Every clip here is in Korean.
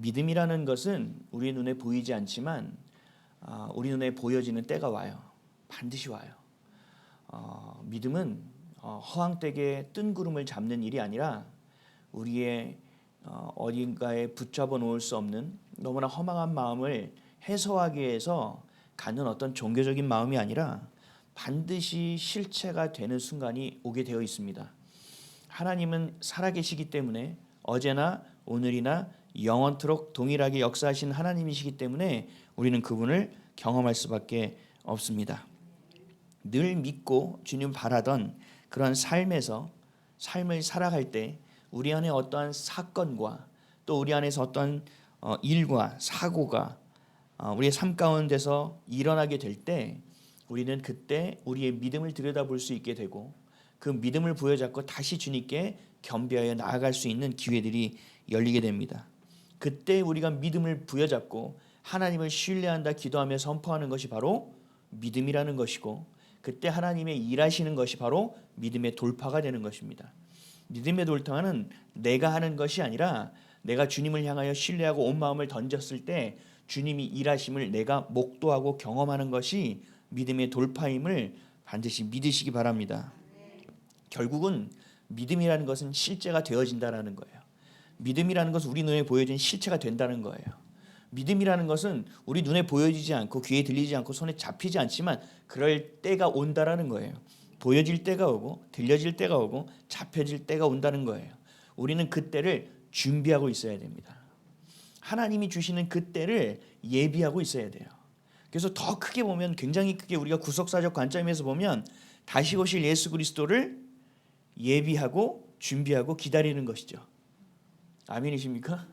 믿음이라는 것은 우리 눈에 보이지 않지만 우리 눈에 보여지는 때가 와요. 반드시 와요. 믿음은 허황되게 뜬 구름을 잡는 일이 아니라 우리의 어딘가에 붙잡아 놓을 수 없는 너무나 허망한 마음을 해소하기 위해서 갖는 어떤 종교적인 마음이 아니라 반드시 실체가 되는 순간이 오게 되어 있습니다. 하나님은 살아계시기 때문에 어제나 오늘이나 영원토록 동일하게 역사하신 하나님이시기 때문에 우리는 그분을 경험할 수밖에 없습니다. 늘 믿고 주님 바라던 그런 삶에서 삶을 살아갈 때 우리 안에 어떠한 사건과 또 우리 안에서 어떠한 일과 사고가 우리의 삶 가운데서 일어나게 될 때 우리는 그때 우리의 믿음을 들여다볼 수 있게 되고 그 믿음을 부여잡고 다시 주님께 겸비하여 나아갈 수 있는 기회들이 열리게 됩니다. 그때 우리가 믿음을 부여잡고 하나님을 신뢰한다 기도하며 선포하는 것이 바로 믿음이라는 것이고 그때 하나님의 일하시는 것이 바로 믿음의 돌파가 되는 것입니다. 믿음의 돌파는 내가 하는 것이 아니라 내가 주님을 향하여 신뢰하고 온 마음을 던졌을 때 주님이 일하심을 내가 목도하고 경험하는 것이 믿음의 돌파임을 반드시 믿으시기 바랍니다. 결국은 믿음이라는 것은 실제가 되어진다는 거예요. 믿음이라는 것은 우리 눈에 보여진 실체가 된다는 거예요. 믿음이라는 것은 우리 눈에 보여지지 않고 귀에 들리지 않고 손에 잡히지 않지만 그럴 때가 온다라는 거예요. 보여질 때가 오고 들려질 때가 오고 잡혀질 때가 온다는 거예요. 우리는 그때를 준비하고 있어야 됩니다. 하나님이 주시는 그때를 예비하고 있어야 돼요. 그래서 더 크게 보면 굉장히 크게 우리가 구속사적 관점에서 보면 다시 오실 예수 그리스도를 예비하고 준비하고 기다리는 것이죠. 아멘이십니까?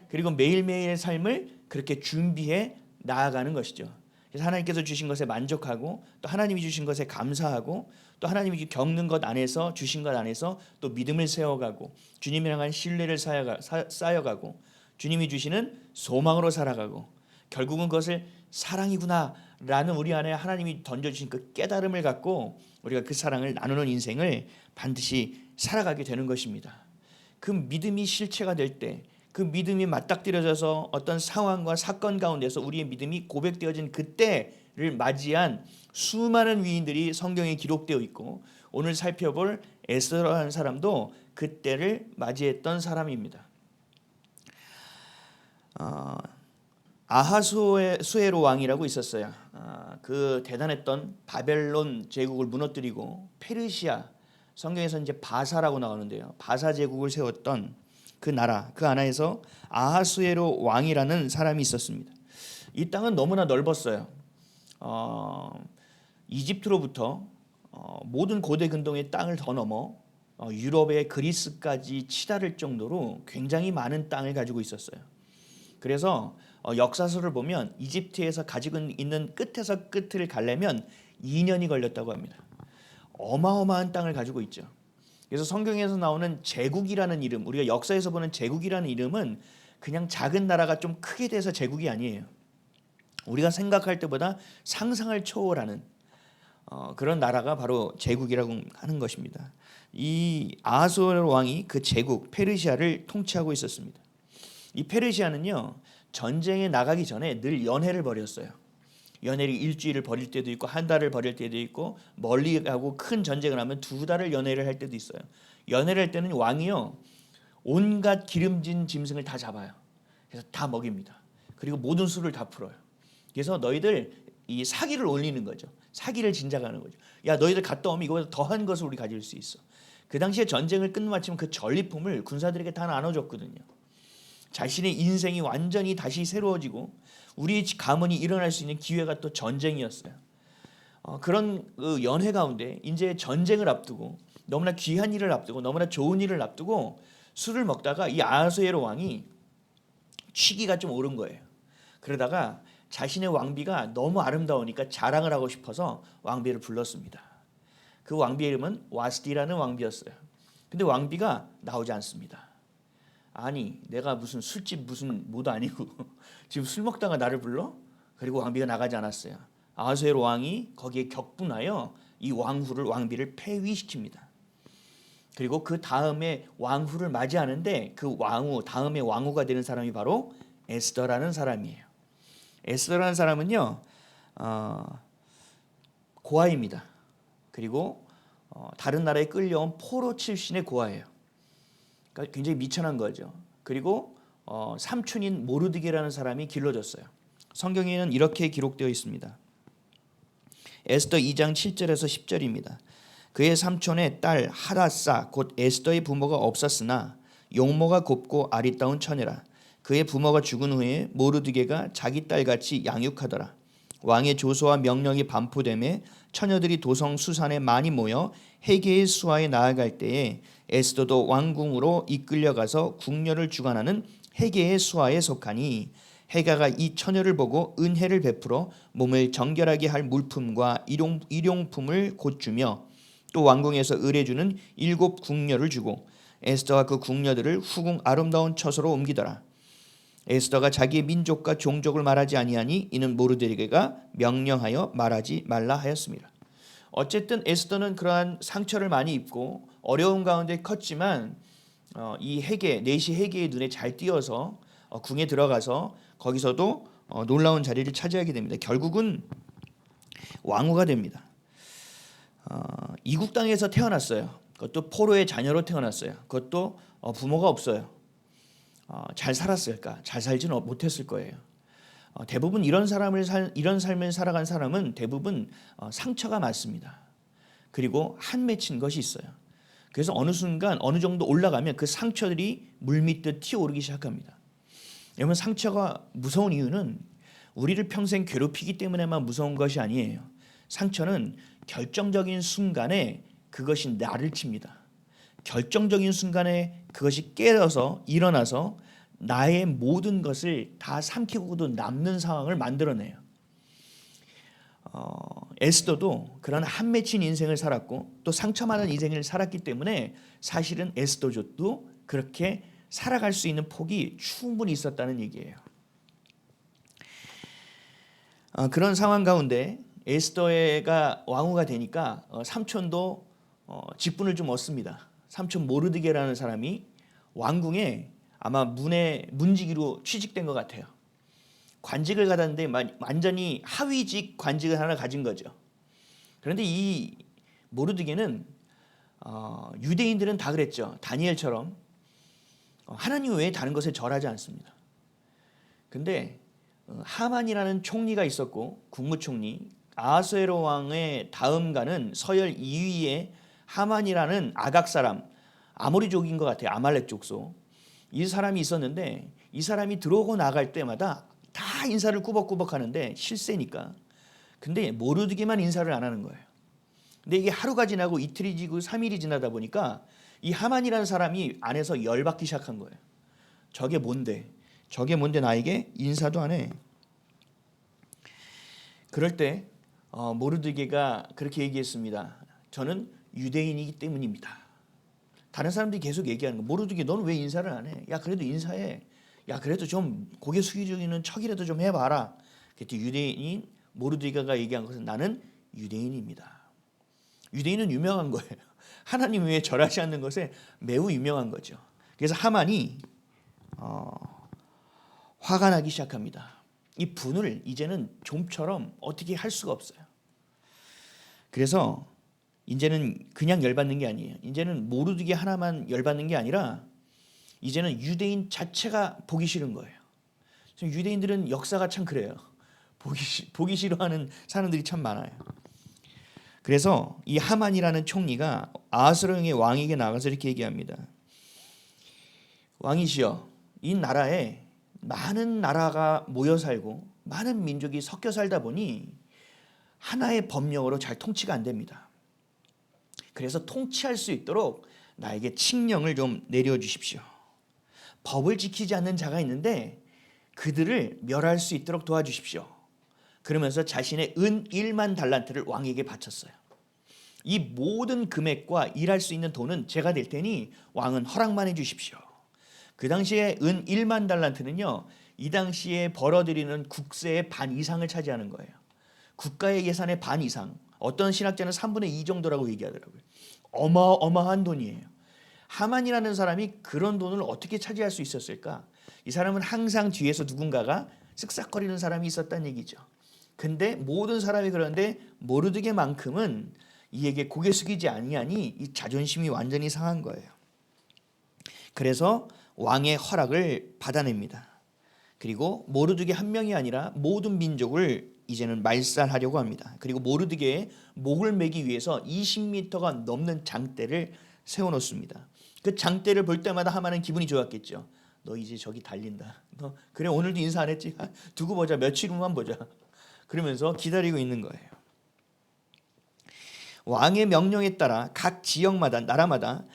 그리고 매일매일의 삶을 그렇게 준비해 나아가는 것이죠. 그래서 하나님께서 주신 것에 만족하고 또 하나님이 주신 것에 감사하고 또 하나님이 겪는 것 안에서 주신 것 안에서 또 믿음을 세워가고 주님을 향한 신뢰를 쌓여가고 주님이 주시는 소망으로 살아가고 결국은 그것을 사랑이구나라는 우리 안에 하나님이 던져주신 그 깨달음을 갖고 우리가 그 사랑을 나누는 인생을 반드시 살아가게 되는 것입니다. 그 믿음이 실체가 될 때 그 믿음이 맞닥뜨려져서 어떤 상황과 사건 가운데서 우리의 믿음이 고백되어진 그때를 맞이한 수많은 위인들이 성경에 기록되어 있고 오늘 살펴볼 에스더라는 사람도 그때를 맞이했던 사람입니다. 아하수에로 왕이라고 있었어요. 그 대단했던 바벨론 제국을 무너뜨리고 페르시아, 성경에서 이제 바사라고 나오는데요. 바사 제국을 세웠던 그 나라, 그 안에서 아하수에로 왕이라는 사람이 있었습니다. 이 땅은 너무나 넓었어요. 이집트로부터 모든 고대 근동의 땅을 더 넘어 유럽의 그리스까지 치달을 정도로 굉장히 많은 땅을 가지고 있었어요. 그래서 역사서를 보면 이집트에서 가지고 있는 끝에서 끝을 가려면 2년이 걸렸다고 합니다. 어마어마한 땅을 가지고 있죠. 그래서 성경에서 나오는 제국이라는 이름, 우리가 역사에서 보는 제국이라는 이름은 그냥 작은 나라가 좀 크게 돼서 제국이 아니에요. 우리가 생각할 때보다 상상을 초월하는 그런 나라가 바로 제국이라고 하는 것입니다. 이 아하수에로 왕이 그 제국 페르시아를 통치하고 있었습니다. 이 페르시아는요, 전쟁에 나가기 전에 늘 연회를 벌였어요. 연회를 일주일을 벌일 때도 있고 한 달을 벌일 때도 있고 멀리 가고 큰 전쟁을 하면 2달을 연회를 할 때도 있어요. 연회를 할 때는 왕이요, 온갖 기름진 짐승을 다 잡아요. 그래서 다 먹입니다. 그리고 모든 수를 다 풀어요. 그래서 너희들 이 사기를 올리는 거죠. 사기를 진작하는 거죠. 야, 너희들 갔다 오면 이거보다 더한 것을 우리 가질 수 있어. 그 당시에 전쟁을 끝마치면 그 전리품을 군사들에게 다 나눠줬거든요. 자신의 인생이 완전히 다시 새로워지고 우리의 가문이 일어날 수 있는 기회가 또 전쟁이었어요. 그런 그 연회 가운데 이제 전쟁을 앞두고 너무나 귀한 일을 앞두고 너무나 좋은 일을 앞두고 술을 먹다가 이 아하수에로 왕이 취기가 좀 오른 거예요. 그러다가 자신의 왕비가 너무 아름다우니까 자랑을 하고 싶어서 왕비를 불렀습니다. 그 왕비의 이름은 와스디라는 왕비였어요. 근데 왕비가 나오지 않습니다. 아니, 내가 무슨 술집 무슨 뭐도 아니고 지금 술 먹다가 나를 불러? 그리고 왕비가 나가지 않았어요. 아하수에로 왕이 거기에 격분하여 이 왕비를 폐위시킵니다. 그리고 그 다음에 왕후를 맞이하는데 그 왕후, 다음에 왕후가 되는 사람이 바로 에스더라는 사람이에요. 에스더라는 사람은요, 고아입니다. 그리고 다른 나라에 끌려온 포로 출신의 고아예요. 그러니까 굉장히 미천한 거죠. 그리고 삼촌인 모르드게라는 사람이 길러줬어요. 성경에는 이렇게 기록되어 있습니다. 에스더 2장 7절에서 10절입니다. 그의 삼촌의 딸 하다사 곧 에스더의 부모가 없었으나 용모가 곱고 아리따운 처녀라. 그의 부모가 죽은 후에 모르드게가 자기 딸같이 양육하더라. 왕의 조서와 명령이 반포되매 처녀들이 도성 수산에 많이 모여 헤게의 수하에 나아갈 때에 에스더도 왕궁으로 이끌려가서 궁녀를 주관하는 헤게의 수하에 속하니 헤가가 이 처녀를 보고 은혜를 베풀어 몸을 정결하게 할 물품과 일용품을 곧 주며 또 왕궁에서 의뢰주는 7 궁녀를 주고 에스더와 그 궁녀들을 후궁 아름다운 처소로 옮기더라. 에스더가 자기의 민족과 종족을 말하지 아니하니 이는 모르드게가 명령하여 말하지 말라 하였습니다. 어쨌든 에스더는 그러한 상처를 많이 입고 어려운 가운데 컸지만 이 헤게 내시 헤게의 눈에 잘 띄어서 궁에 들어가서 거기서도 놀라운 자리를 차지하게 됩니다. 결국은 왕후가 됩니다. 이국 땅에서 태어났어요. 그것도 포로의 자녀로 태어났어요. 그것도 부모가 없어요. 잘 살았을까? 잘 살지는 못했을 거예요. 대부분 이런 삶을 살아간 사람은 대부분 상처가 많습니다. 그리고 한 맺힌 것이 있어요. 그래서 어느 순간 어느 정도 올라가면 그 상처들이 물밀듯 튀어오르기 시작합니다. 여러분, 상처가 무서운 이유는 우리를 평생 괴롭히기 때문에만 무서운 것이 아니에요. 상처는 결정적인 순간에 그것이 나를 칩니다. 결정적인 순간에 그것이 깨어서 일어나서 나의 모든 것을 다 삼키고도 남는 상황을 만들어내요. 에스더도 그런 한 맺힌 인생을 살았고 또 상처 많은 인생을 살았기 때문에 사실은 에스더족도 그렇게 살아갈 수 있는 폭이 충분히 있었다는 얘기예요. 그런 상황 가운데 에스더가 왕후가 되니까 삼촌도 직분을 좀 얻습니다. 삼촌 모르드게라는 사람이 왕궁에 아마 문지기로 취직된 것 같아요. 관직을 받았는데 완전히 하위직 관직을 하나 가진 거죠. 그런데 이 모르드게는 유대인들은 다 그랬죠. 다니엘처럼 하나님 외에 다른 것에 절하지 않습니다. 근데 하만이라는 총리가 있었고 국무총리, 아하수에로 왕의 다음가는 서열 2위의 하만이라는 아각 사람, 아모리족인 것 같아요. 아말렉 족속. 이 사람이 있었는데 이 사람이 들어오고 나갈 때마다 다 인사를 꾸벅꾸벅 하는데 실세니까. 근데 모르드게만 인사를 안 하는 거예요. 근데 이게 하루가 지나고 이틀이 지고 3일이 지나다 보니까 이 하만이라는 사람이 안에서 열받기 시작한 거예요. 저게 뭔데 나에게 인사도 안 해. 그럴 때 모르드게가 그렇게 얘기했습니다. 저는 유대인이기 때문입니다. 다른 사람들이 계속 얘기하는 거. 모르드게 너는 왜 인사를 안 해? 야 그래도 인사해. 야 그래도 좀 고개 숙이는 척이라도 좀 해봐라. 그때 유대인인 모르드게가 얘기한 것은 나는 유대인입니다. 유대인은 유명한 거예요. 하나님 외에 절하지 않는 것에 매우 유명한 거죠. 그래서 하만이 화가 나기 시작합니다. 이 분을 이제는 좀처럼 어떻게 할 수가 없어요. 그래서 이제는 그냥 열받는 게 아니에요. 이제는 모르드게 하나만 열받는 게 아니라 이제는 유대인 자체가 보기 싫은 거예요. 유대인들은 역사가 참 그래요. 보기 싫어하는 사람들이 참 많아요. 그래서 이 하만이라는 총리가 아하스로의 왕에게 나가서 이렇게 얘기합니다. 왕이시여, 이 나라에 많은 나라가 모여 살고 많은 민족이 섞여 살다 보니 하나의 법령으로 잘 통치가 안 됩니다. 그래서 통치할 수 있도록 나에게 칙령을 좀 내려주십시오. 법을 지키지 않는 자가 있는데 그들을 멸할 수 있도록 도와주십시오. 그러면서 자신의 은 1만 달란트를 왕에게 바쳤어요. 이 모든 금액과 일할 수 있는 돈은 제가 낼 테니 왕은 허락만 해주십시오. 그 당시에 은 1만 달란트는요, 이 당시에 벌어들이는 국세의 반 이상을 차지하는 거예요. 국가의 예산의 반 이상, 어떤 신학자는 3분의 2 정도라고 얘기하더라고요. 어마어마한 돈이에요. 하만이라는 사람이 그런 돈을 어떻게 차지할 수 있었을까? 이 사람은 항상 뒤에서 누군가가 쓱싹거리는 사람이 있었다는 얘기죠. 근데 모든 사람이 그런데 모르드게만큼은 이에게 고개 숙이지 아니하니 이 자존심이 완전히 상한 거예요. 그래서 왕의 허락을 받아냅니다. 그리고 모르드게 한 명이 아니라 모든 민족을 이제는 말살하려고 합니다. 그리고 모르드게의 목을 매기 위해서 20m가 넘는 장대를 세워놓습니다. 그 장대를 볼 때마다 하만은 기분이 좋았겠죠. 너 이제 저기 달린다. 너 그래 오늘도 인사 안 했지? 두고 보자. 며칠 후만 보자. 그러면서 기다리고 있는 거예요. 왕의 명령에 따라 각 지역마다 나라마다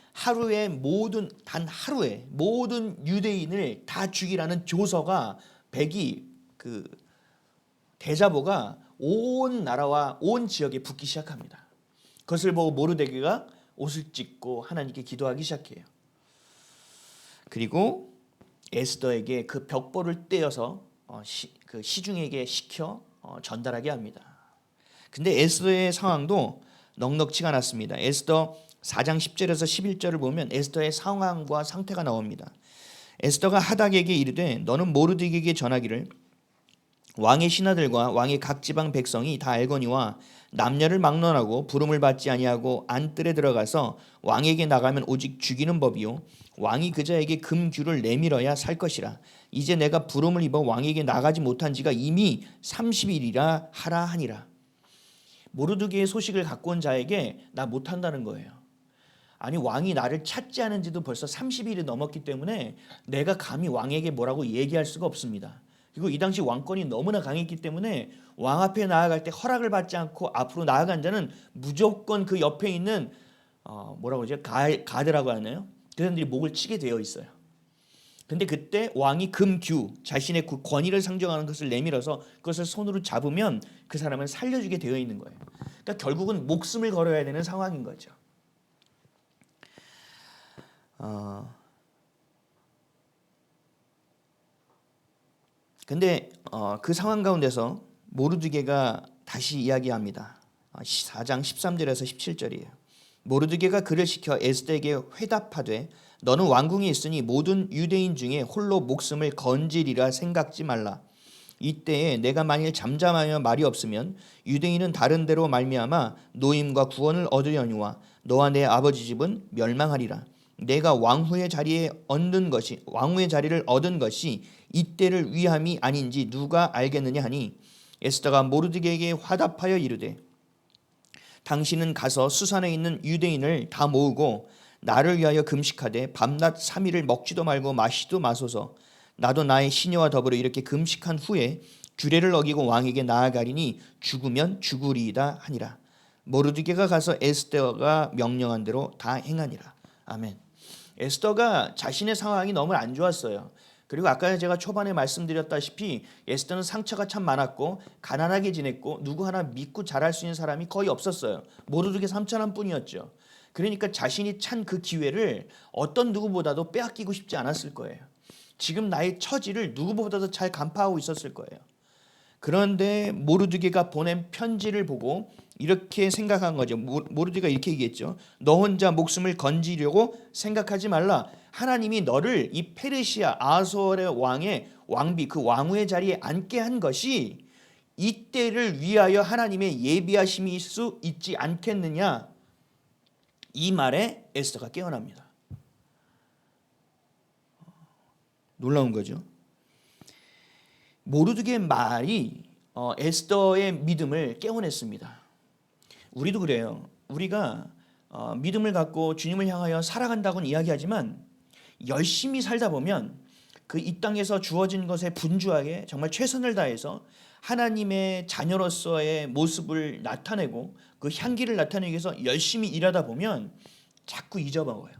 단 하루에 모든 유대인을 다 죽이라는 조서가 그 대자보가 온 나라와 온 지역에 붙기 시작합니다. 그것을 보고 모르드게가 옷을 찢고 하나님께 기도하기 시작해요. 그리고 에스더에게 그 벽보를 떼어서 그 시중에게 시켜 전달하게 합니다. 근데 에스더의 상황도 넉넉치가 않았습니다. 에스더 4장 10절에서 11절을 보면 에스더의 상황과 상태가 나옵니다. 에스더가 하닥에게 이르되 너는 모르드게에게 전하기를 왕의 신하들과 왕의 각 지방 백성이 다 알거니와 남녀를 막론하고 부름을 받지 아니하고 안뜰에 들어가서 왕에게 나가면 오직 죽이는 법이요 왕이 그자에게 금규를 내밀어야 살 것이라. 이제 내가 부름을 입어 왕에게 나가지 못한 지가 이미 30일이라 하라 하니라. 모르드게의 소식을 갖고 온 자에게 나 못한다는 거예요. 아니 왕이 나를 찾지 않은 지도 벌써 30일이 넘었기 때문에 내가 감히 왕에게 뭐라고 얘기할 수가 없습니다. 그리고 이 당시 왕권이 너무나 강했기 때문에 왕 앞에 나아갈 때 허락을 받지 않고 앞으로 나아간 자는 무조건 그 옆에 있는 뭐라고 하죠? 가드라고 하나요? 그 사람들이 목을 치게 되어 있어요. 근데 그때 왕이 금규 자신의 그 권위를 상정하는 것을 내밀어서 그것을 손으로 잡으면 그 사람을 살려주게 되어 있는 거예요. 그러니까 결국은 목숨을 걸어야 되는 상황인 거죠. 근데 그 상황 가운데서 모르드게가 다시 이야기합니다. 4장 13절에서 17절이에요. 모르드게가 그를 시켜 에스더에게 회답하되 너는 왕궁에 있으니 모든 유대인 중에 홀로 목숨을 건지리라 생각지 말라. 이때에 내가 만일 잠잠하며 말이 없으면 유대인은 다른 데로 말미암아 노임과 구원을 얻으려니와 너와 내 아버지 집은 멸망하리라. 내가 왕후의 자리를 얻은 것이 이때를 위함이 아닌지 누가 알겠느냐 하니 에스더가 모르드게에게 화답하여 이르되 당신은 가서 수산에 있는 유대인을 다 모으고 나를 위하여 금식하되 밤낮 3일을 먹지도 말고 마시도 마소서. 나도 나의 시녀와 더불어 이렇게 금식한 후에 규례를 어기고 왕에게 나아가리니 죽으면 죽으리이다 하니라. 모르드게가 가서 에스더가 명령한 대로 다 행하니라. 아멘. 에스더가 자신의 상황이 너무 안 좋았어요. 그리고 아까 제가 초반에 말씀드렸다시피 에스더는 상처가 참 많았고 가난하게 지냈고 누구 하나 믿고 잘할 수 있는 사람이 거의 없었어요. 모르드게 삼촌한 뿐이었죠. 그러니까 자신이 찬 그 기회를 어떤 누구보다도 빼앗기고 싶지 않았을 거예요. 지금 나의 처지를 누구보다도 잘 간파하고 있었을 거예요. 그런데 모르드게가 보낸 편지를 보고 이렇게 생각한 거죠. 모르드게가 이렇게 얘기했죠. 너 혼자 목숨을 건지려고 생각하지 말라. 하나님이 너를 이 페르시아 아소르의 왕의 왕비 그 왕후의 자리에 앉게 한 것이 이때를 위하여 하나님의 예비하심이 수 있지 않겠느냐. 이 말에 에스더가 깨어납니다. 놀라운 거죠. 모르드게의 말이 에스더의 믿음을 깨워냈습니다. 우리도 그래요. 우리가 믿음을 갖고 주님을 향하여 살아간다고는 이야기하지만 열심히 살다 보면 그 이 땅에서 주어진 것에 분주하게 정말 최선을 다해서 하나님의 자녀로서의 모습을 나타내고 그 향기를 나타내기 위해서 열심히 일하다 보면 자꾸 잊어먹어요.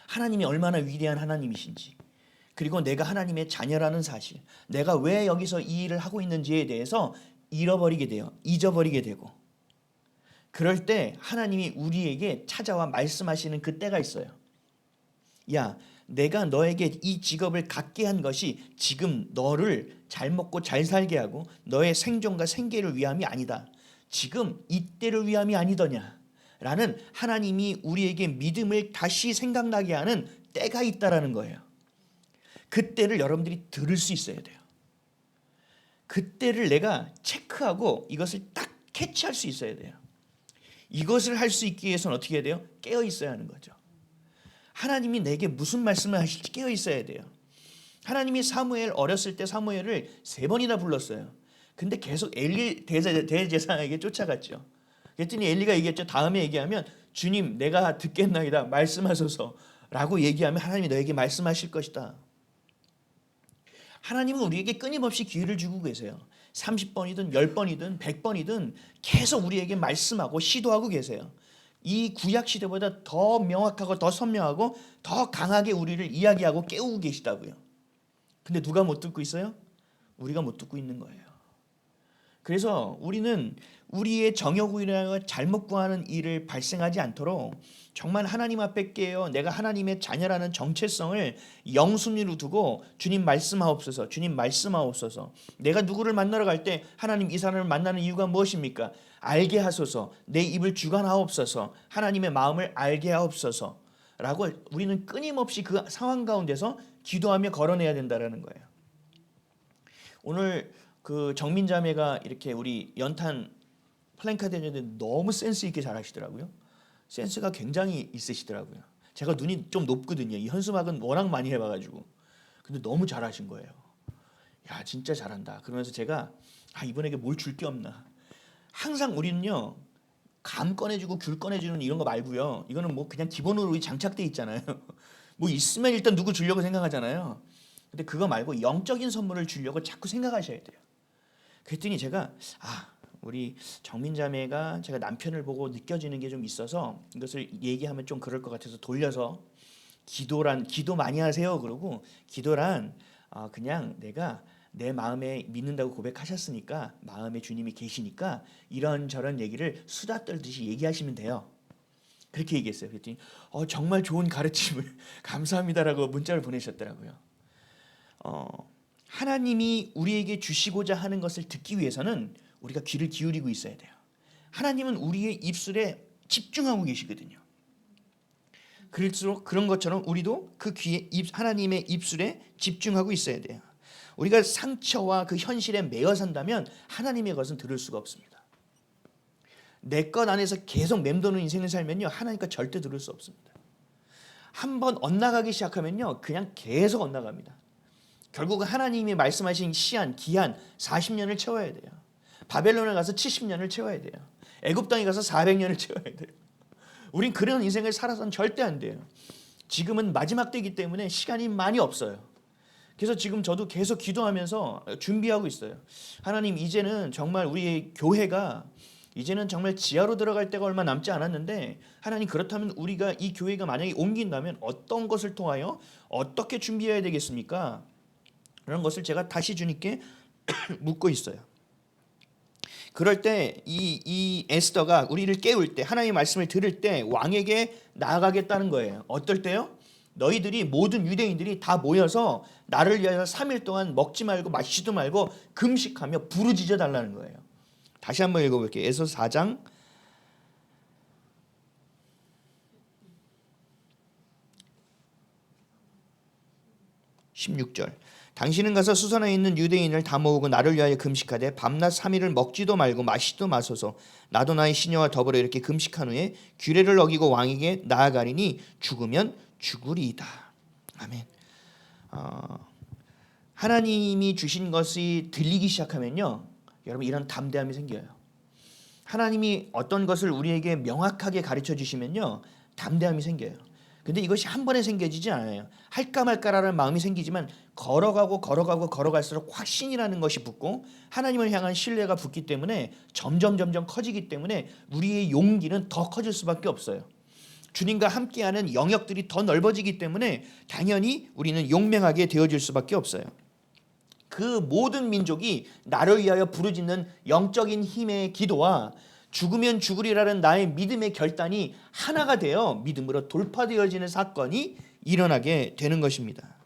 하나님이 얼마나 위대한 하나님이신지, 그리고 내가 하나님의 자녀라는 사실, 내가 왜 여기서 이 일을 하고 있는지에 대해서 잃어버리게 돼요. 잊어버리게 되고. 그럴 때 하나님이 우리에게 찾아와 말씀하시는 그 때가 있어요. 야, 내가 너에게 이 직업을 갖게 한 것이 지금 너를 잘 먹고 잘 살게 하고 너의 생존과 생계를 위함이 아니다. 지금 이때를 위함이 아니더냐 라는 하나님이 우리에게 믿음을 다시 생각나게 하는 때가 있다라는 거예요. 그때를 여러분들이 들을 수 있어야 돼요. 그때를 내가 체크하고 이것을 딱 캐치할 수 있어야 돼요. 이것을 할 수 있기 위해서는 어떻게 해야 돼요? 깨어 있어야 하는 거죠. 하나님이 내게 무슨 말씀을 하실지 깨어 있어야 돼요. 하나님이 사무엘 어렸을 때 사무엘을 3번이나 불렀어요. 근데 계속 엘리 대제사장에게 쫓아갔죠. 그랬더니 엘리가 얘기했죠. 다음에 얘기하면 주님 내가 듣겠나이다 말씀하소서라고 얘기하면 하나님이 너에게 말씀하실 것이다. 하나님은 우리에게 끊임없이 기회를 주고 계세요. 30번이든 10번이든 100번이든 계속 우리에게 말씀하고 시도하고 계세요. 이 구약 시대보다 더 명확하고 더 선명하고 더 강하게 우리를 이야기하고 깨우고 계시다고요. 근데 누가 못 듣고 있어요? 우리가 못 듣고 있는 거예요. 그래서 우리는 우리의 정욕이나 잘못 구하는 일을 발생하지 않도록 정말 하나님 앞에 깨어 내가 하나님의 자녀라는 정체성을 영순위로 두고 주님 말씀하옵소서, 주님 말씀하옵소서. 내가 누구를 만나러 갈 때 하나님 이 사람을 만나는 이유가 무엇입니까? 알게 하소서, 내 입을 주관하옵소서, 하나님의 마음을 알게 하옵소서 라고 우리는 끊임없이 그 상황 가운데서 기도하며 걸어내야 된다는 거예요. 오늘 그 정민자매가 이렇게 우리 연탄 플랜카드 해줬는데 너무 센스 있게 잘하시더라고요. 센스가 굉장히 있으시더라고요. 제가 눈이 좀 높거든요. 이 현수막은 워낙 많이 해봐가지고. 근데 너무 잘하신 거예요. 야 진짜 잘한다. 그러면서 제가 이번에 뭘 줄 게 없나. 항상 우리는요 감 꺼내주고 귤 꺼내주는 이런 거 말고요. 이거는 뭐 그냥 기본으로 장착돼 있잖아요. 뭐 있으면 일단 누구 주려고 생각하잖아요. 근데 그거 말고 영적인 선물을 주려고 자꾸 생각하셔야 돼요. 그랬더니 제가 우리 정민자매가 제가 남편을 보고 느껴지는 게 좀 있어서 이것을 얘기하면 좀 그럴 것 같아서 돌려서 기도 많이 하세요. 그러고 기도란 그냥 내가 내 마음에 믿는다고 고백하셨으니까 마음에 주님이 계시니까 이런저런 얘기를 수다 떨듯이 얘기하시면 돼요. 그렇게 얘기했어요. 그랬더니 정말 좋은 가르침을 감사합니다라고 문자를 보내셨더라고요. 하나님이 우리에게 주시고자 하는 것을 듣기 위해서는 우리가 귀를 기울이고 있어야 돼요. 하나님은 우리의 입술에 집중하고 계시거든요. 그럴수록 그런 것처럼 우리도 그 귀에 하나님의 입술에 집중하고 있어야 돼요. 우리가 상처와 그 현실에 매여 산다면 하나님의 것은 들을 수가 없습니다. 내 것 안에서 계속 맴도는 인생을 살면요 하나님 것 절대 들을 수 없습니다. 한번 엇나가기 시작하면요 그냥 계속 엇나갑니다. 결국은 하나님이 말씀하신 시한, 기한 40년을 채워야 돼요. 바벨론에 가서 70년을 채워야 돼요. 애굽 땅에 가서 400년을 채워야 돼요. 우린 그런 인생을 살아서는 절대 안 돼요. 지금은 마지막 때이기 때문에 시간이 많이 없어요. 그래서 지금 저도 계속 기도하면서 준비하고 있어요. 하나님 이제는 정말 우리의 교회가 이제는 정말 지하로 들어갈 때가 얼마 남지 않았는데 하나님 그렇다면 우리가 이 교회가 만약에 옮긴다면 어떤 것을 통하여 어떻게 준비해야 되겠습니까? 그런 것을 제가 다시 주님께 묻고 있어요. 그럴 때 이 에스더가 우리를 깨울 때 하나님의 말씀을 들을 때 왕에게 나아가겠다는 거예요. 어떨 때요? 너희들이 모든 유대인들이 다 모여서 나를 위하여 3일 동안 먹지 말고 마시지도 말고 금식하며 부르짖어 달라는 거예요. 다시 한번 읽어볼게요. 에스더 4장 16절. 당신은 가서 수산에 있는 유대인을 다 모으고 나를 위하여 금식하되 밤낮 3일을 먹지도 말고 마시지도 마소서. 나도 나의 시녀와 더불어 이렇게 금식한 후에 규례를 어기고 왕에게 나아가리니 죽으면 죽으리이다. 아멘. 하나님이 주신 것이 들리기 시작하면요 여러분 이런 담대함이 생겨요. 하나님이 어떤 것을 우리에게 명확하게 가르쳐 주시면요 담대함이 생겨요. 근데 이것이 한 번에 생겨지지 않아요. 할까 말까라는 마음이 생기지만 걸어갈수록 확신이라는 것이 붙고 하나님을 향한 신뢰가 붙기 때문에 점점 커지기 때문에 우리의 용기는 더 커질 수밖에 없어요. 주님과 함께하는 영역들이 더 넓어지기 때문에 당연히 우리는 용맹하게 되어질 수밖에 없어요. 그 모든 민족이 나를 위하여 부르짖는 영적인 힘의 기도와 죽으면 죽으리라는 나의 믿음의 결단이 하나가 되어 믿음으로 돌파되어지는 사건이 일어나게 되는 것입니다.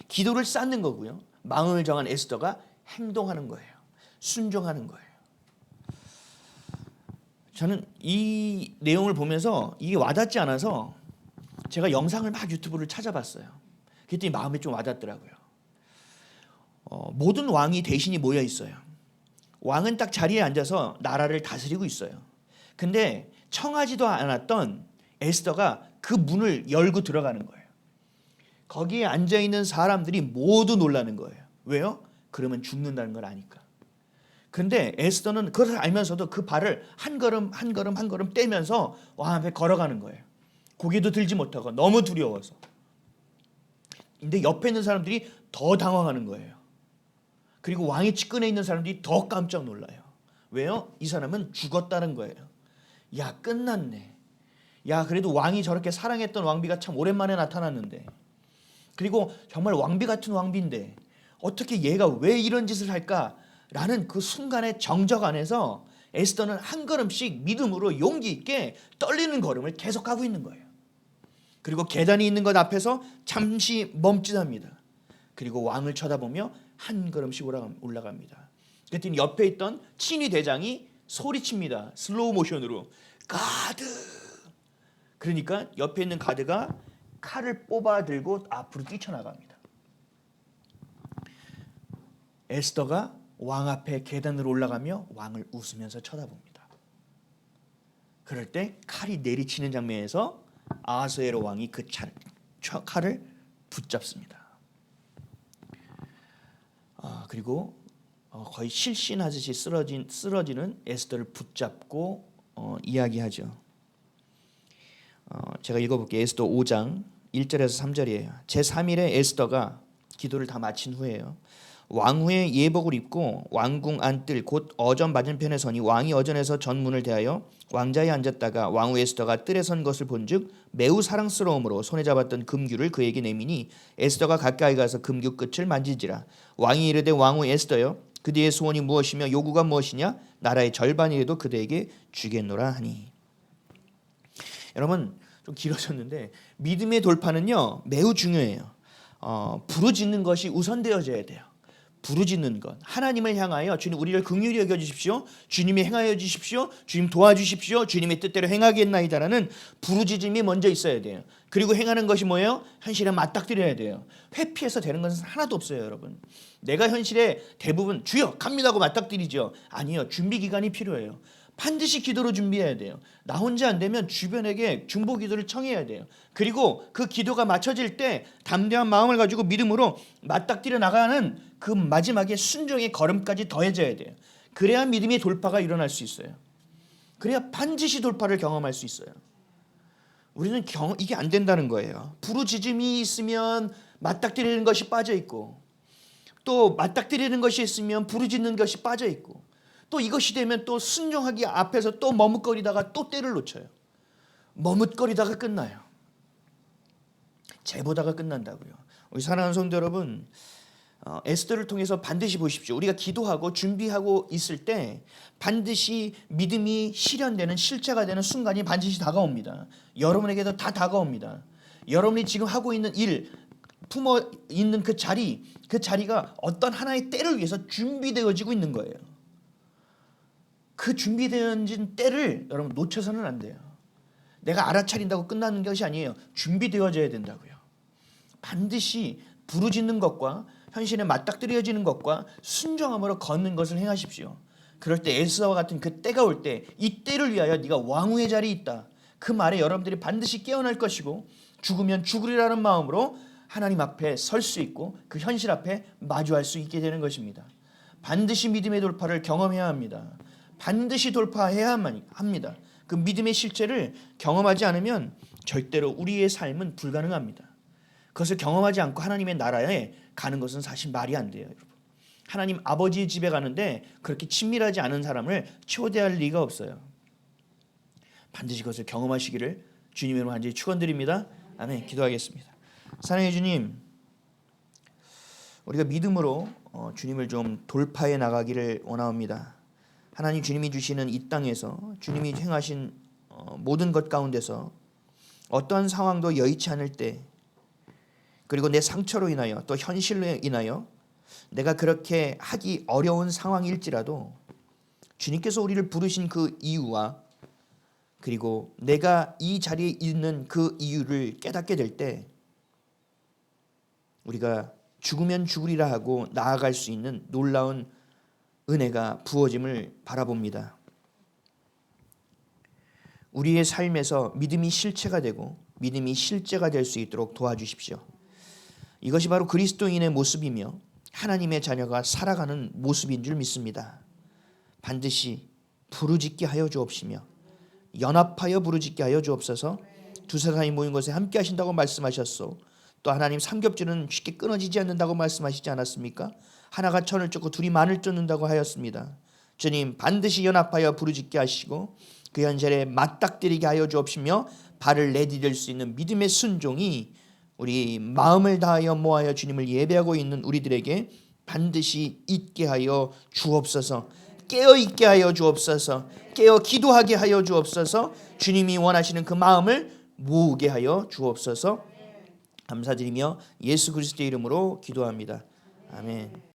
기도를 쌓는 거고요. 마음을 정한 에스더가 행동하는 거예요. 순종하는 거예요. 저는 이 내용을 보면서 이게 와닿지 않아서 제가 영상을 막 유튜브를 찾아봤어요. 그랬더니 마음에 좀 와닿더라고요. 모든 왕이 대신이 모여 있어요. 왕은 딱 자리에 앉아서 나라를 다스리고 있어요. 근데 청하지도 않았던 에스더가 그 문을 열고 들어가는 거예요. 거기에 앉아있는 사람들이 모두 놀라는 거예요. 왜요? 그러면 죽는다는 걸 아니까. 근데 에스더는 그걸 알면서도 그 발을 한 걸음 한 걸음 한 걸음 떼면서 왕 앞에 걸어가는 거예요. 고개도 들지 못하고 너무 두려워서. 근데 옆에 있는 사람들이 더 당황하는 거예요. 그리고 왕의 측근에 있는 사람들이 더 깜짝 놀라요. 왜요? 이 사람은 죽었다는 거예요. 야, 끝났네. 야, 그래도 왕이 저렇게 사랑했던 왕비가 참 오랜만에 나타났는데, 그리고 정말 왕비 같은 왕비인데 어떻게 얘가 왜 이런 짓을 할까라는 그 순간의 정적 안에서 에스더는 한 걸음씩 믿음으로 용기 있게 떨리는 걸음을 계속하고 있는 거예요. 그리고 계단이 있는 것 앞에서 잠시 멈칫합니다. 그리고 왕을 쳐다보며 한 걸음씩 올라갑니다. 그랬더니 옆에 있던 친위 대장이 소리칩니다. 슬로우 모션으로 가드. 그러니까 옆에 있는 가드가 칼을 뽑아 들고 앞으로 뛰쳐나갑니다. 에스더가 왕 앞에 계단으로 올라가며 왕을 웃으면서 쳐다봅니다. 그럴 때 칼이 내리치는 장면에서 아하수에로 왕이 그 칼을 붙잡습니다. 그리고 거의 실신하듯이 쓰러지는 에스더를 붙잡고 이야기하죠. 제가 읽어볼게요. 에스더 5장 1절에서 3절이에요. 제3일에 에스더가 기도를 다 마친 후에요. 왕후의 예복을 입고 왕궁 안뜰 곧 어전 맞은편에 서니 왕이 어전에서 전문을 대하여 왕자에 앉았다가 왕후 에스더가 뜰에 선 것을 본즉 매우 사랑스러움으로 손에 잡았던 금규를 그에게 내미니 에스더가 가까이 가서 금규 끝을 만지지라. 왕이 이르되 왕후 에스더여 그대의 소원이 무엇이며 요구가 무엇이냐 나라의 절반이라도 그대에게 주겠노라 하니. 여러분 좀 길어졌는데 믿음의 돌파는요 매우 중요해요. 부르짖는 것이 우선되어져야 돼요. 부르짖는 것, 하나님을 향하여 주님 우리를 긍휼히 여겨주십시오, 주님이 행하여 주십시오, 주님 도와주십시오, 주님의 뜻대로 행하겠나이다라는 부르짖음이 먼저 있어야 돼요. 그리고 행하는 것이 뭐예요? 현실에 맞닥뜨려야 돼요. 회피해서 되는 것은 하나도 없어요. 여러분 내가 현실에 대부분 주여 갑니다 하고 맞닥뜨리죠. 아니요, 준비 기간이 필요해요. 반드시 기도로 준비해야 돼요. 나 혼자 안 되면 주변에게 중보 기도를 청해야 돼요. 그리고 그 기도가 맞춰질 때 담대한 마음을 가지고 믿음으로 맞닥뜨려 나가는 그 마지막에 순종의 걸음까지 더해져야 돼요. 그래야 믿음의 돌파가 일어날 수 있어요. 그래야 반드시 돌파를 경험할 수 있어요. 우리는 이게 안 된다는 거예요. 부르짖음이 있으면 맞닥뜨리는 것이 빠져 있고, 또 맞닥뜨리는 것이 있으면 부르짖는 것이 빠져 있고, 또 이것이 되면 또 순종하기 앞에서 또 머뭇거리다가 또 때를 놓쳐요. 머뭇거리다가 끝나요. 재보다가 끝난다고요. 우리 사랑하는 성도 여러분, 에스더를 통해서 반드시 보십시오. 우리가 기도하고 준비하고 있을 때 반드시 믿음이 실현되는 실체가 되는 순간이 반드시 다가옵니다. 여러분에게도 다 다가옵니다. 여러분이 지금 하고 있는 일, 품어 있는 그 자리가 어떤 하나의 때를 위해서 준비되어지고 있는 거예요. 그 준비되어진 때를 여러분 놓쳐서는 안 돼요. 내가 알아차린다고 끝나는 것이 아니에요. 준비되어져야 된다고요. 반드시 부르짖는 것과 현실에 맞닥뜨려지는 것과 순종함으로 걷는 것을 행하십시오. 그럴 때 에스더와 같은 그 때가 올 때 이 때를 위하여 네가 왕후의 자리에 있다. 그 말에 여러분들이 반드시 깨어날 것이고 죽으면 죽으리라는 마음으로 하나님 앞에 설 수 있고 그 현실 앞에 마주할 수 있게 되는 것입니다. 반드시 믿음의 돌파를 경험해야 합니다. 반드시 돌파해야만 합니다. 그 믿음의 실체를 경험하지 않으면 절대로 우리의 삶은 불가능합니다. 그것을 경험하지 않고 하나님의 나라에 가는 것은 사실 말이 안 돼요. 여러분. 하나님 아버지의 집에 가는데 그렇게 친밀하지 않은 사람을 초대할 리가 없어요. 반드시 그것을 경험하시기를 주님의 이름으로 간절히 축원드립니다. 아멘. 기도하겠습니다. 사랑해 주님, 우리가 믿음으로 주님을 좀 돌파해 나가기를 원하옵니다. 하나님 주님이 주시는 이 땅에서 주님이 행하신 모든 것 가운데서 어떠한 상황도 여의치 않을 때, 그리고 내 상처로 인하여 또 현실로 인하여 내가 그렇게 하기 어려운 상황일지라도 주님께서 우리를 부르신 그 이유와 그리고 내가 이 자리에 있는 그 이유를 깨닫게 될 때 우리가 죽으면 죽으리라 하고 나아갈 수 있는 놀라운 은혜가 부어짐을 바라봅니다. 우리의 삶에서 믿음이 실체가 되고 믿음이 실제가 될 수 있도록 도와주십시오. 이것이 바로 그리스도인의 모습이며 하나님의 자녀가 살아가는 모습인 줄 믿습니다. 반드시 부르짖게 하여 주옵시며 연합하여 부르짖게 하여 주옵소서. 두세 사람이 모인 곳에 함께 하신다고 말씀하셨소. 또 하나님 삼겹줄은 쉽게 끊어지지 않는다고 말씀하시지 않았습니까? 하나가 천을 쫓고 둘이 만을 쫓는다고 하였습니다. 주님 반드시 연합하여 부르짖게 하시고 그 현실에 맞닥뜨리게 하여 주옵시며 발을 내디딜 수 있는 믿음의 순종이 우리 마음을 다하여 모아여 주님을 예배하고 있는 우리들에게 반드시 있게 하여 주옵소서. 깨어 있게 하여 주옵소서. 깨어 기도하게 하여 주옵소서. 주님이 원하시는 그 마음을 모으게 하여 주옵소서. 감사드리며 예수 그리스도의 이름으로 기도합니다. 아멘.